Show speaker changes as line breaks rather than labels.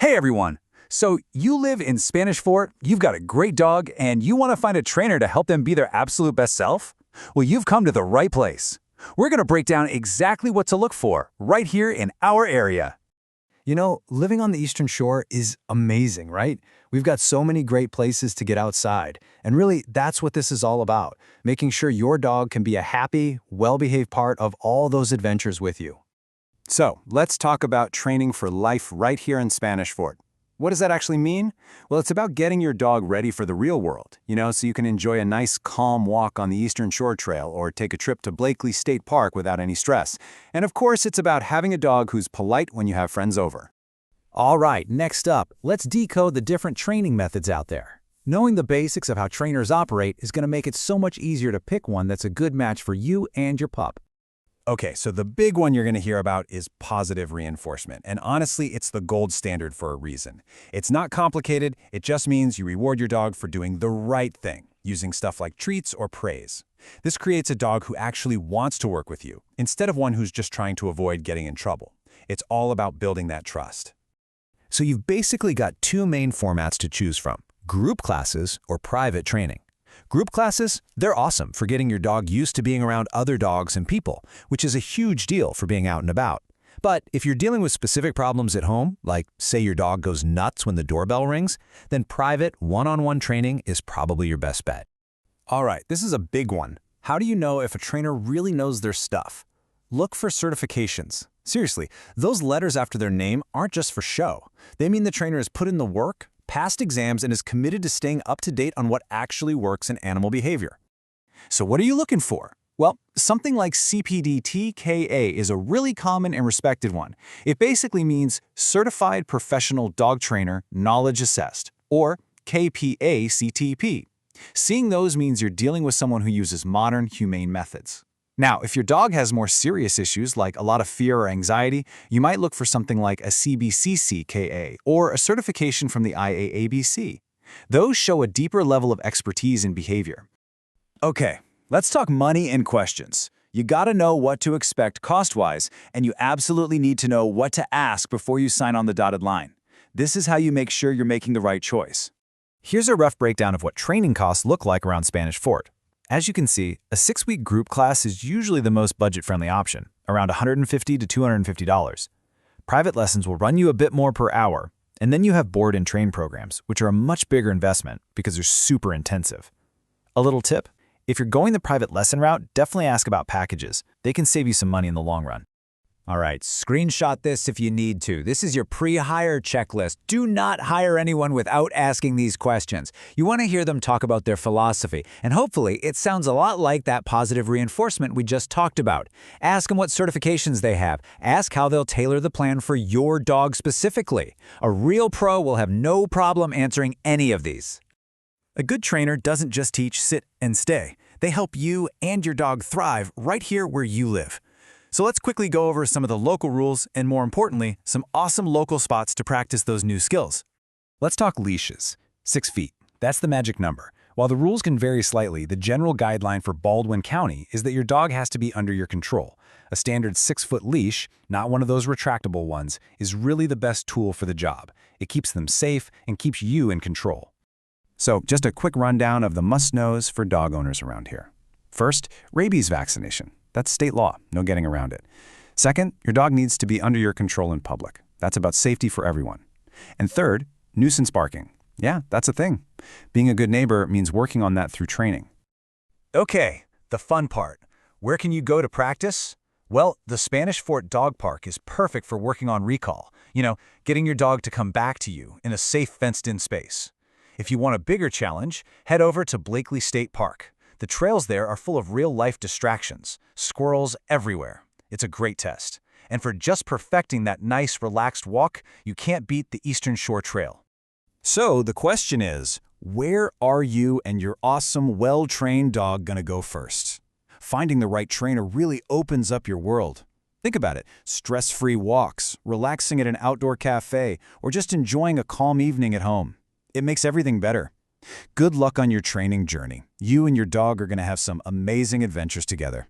Hey everyone! So you live in Spanish Fort, you've got a great dog, and you want to find a trainer to help them be their absolute best self? Well, you've come to the right place. We're going to break down exactly what to look for right here in our area.
You know, living on the Eastern Shore is amazing, right? We've got so many great places to get outside. And really, that's what this is all about, making sure your dog can be a happy, well-behaved part of all those adventures with you.
So, let's talk about training for life right here in Spanish Fort. What does that actually mean? Well, it's about getting your dog ready for the real world, so you can enjoy a nice, calm walk on the Eastern Shore Trail or take a trip to Blakely State Park without any stress. And of course, it's about having a dog who's polite when you have friends over.
All right, next up, let's decode the different training methods out there. Knowing the basics of how trainers operate is going to make it so much easier to pick one that's a good match for you and your pup.
Okay, so the big one you're going to hear about is positive reinforcement. And honestly, it's the gold standard for a reason. It's not complicated, it just means you reward your dog for doing the right thing, using stuff like treats or praise. This creates a dog who actually wants to work with you, instead of one who's just trying to avoid getting in trouble. It's all about building that trust.
So you've basically got two main formats to choose from: group classes or private training. Group classes, they're awesome for getting your dog used to being around other dogs and people, which is a huge deal for being out and about. But if you're dealing with specific problems at home, like say your dog goes nuts when the doorbell rings, then private one-on-one training is probably your best bet.
All right, this is a big one. How do you know if a trainer really knows their stuff? Look for certifications. Seriously, those letters after their name aren't just for show. They mean the trainer has put in the work, passed exams, and is committed to staying up to date on what actually works in animal behavior.
So what are you looking for? Well, something like CPD-TKA is a really common and respected one. It basically means Certified Professional Dog Trainer Knowledge Assessed, or KPA-CTP. Seeing those means you're dealing with someone who uses modern, humane methods. Now, if your dog has more serious issues like a lot of fear or anxiety, you might look for something like a CBCCKA or a certification from the IAABC. Those show a deeper level of expertise in behavior. Okay, let's talk money and questions. You gotta know what to expect cost-wise, and you absolutely need to know what to ask before you sign on the dotted line. This is how you make sure you're making the right choice.
Here's a rough breakdown of what training costs look like around Spanish Fort. As you can see, a 6-week group class is usually the most budget-friendly option, around $150 to $250. Private lessons will run you a bit more per hour, and then you have board and train programs, which are a much bigger investment because they're super intensive. A little tip: if you're going the private lesson route, definitely ask about packages. They can save you some money in the long run.
All right, screenshot this if you need to. This is your pre-hire checklist. Do not hire anyone without asking these questions. You want to hear them talk about their philosophy, and hopefully it sounds a lot like that positive reinforcement we just talked about. Ask them what certifications they have. Ask how they'll tailor the plan for your dog specifically. A real pro will have no problem answering any of these.
A good trainer doesn't just teach sit and stay. They help you and your dog thrive right here where you live. So let's quickly go over some of the local rules and, more importantly, some awesome local spots to practice those new skills. Let's talk leashes. 6 feet. That's the magic number. While the rules can vary slightly, the general guideline for Baldwin County is that your dog has to be under your control. A standard 6-foot leash, not one of those retractable ones, is really the best tool for the job. It keeps them safe and keeps you in control. So, just a quick rundown of the must-knows for dog owners around here. First, rabies vaccination. That's state law, no getting around it. Second, your dog needs to be under your control in public. That's about safety for everyone. And third, nuisance barking. Yeah, that's a thing. Being a good neighbor means working on that through training.
Okay, the fun part. Where can you go to practice? Well, the Spanish Fort Dog Park is perfect for working on recall. Getting your dog to come back to you in a safe fenced-in space. If you want a bigger challenge, head over to Blakely State Park. The trails there are full of real-life distractions, squirrels everywhere. It's a great test. And for just perfecting that nice, relaxed walk, you can't beat the Eastern Shore Trail.
So the question is, where are you and your awesome, well-trained dog gonna go first? Finding the right trainer really opens up your world. Think about it: stress-free walks, relaxing at an outdoor cafe, or just enjoying a calm evening at home. It makes everything better. Good luck on your training journey. You and your dog are going to have some amazing adventures together.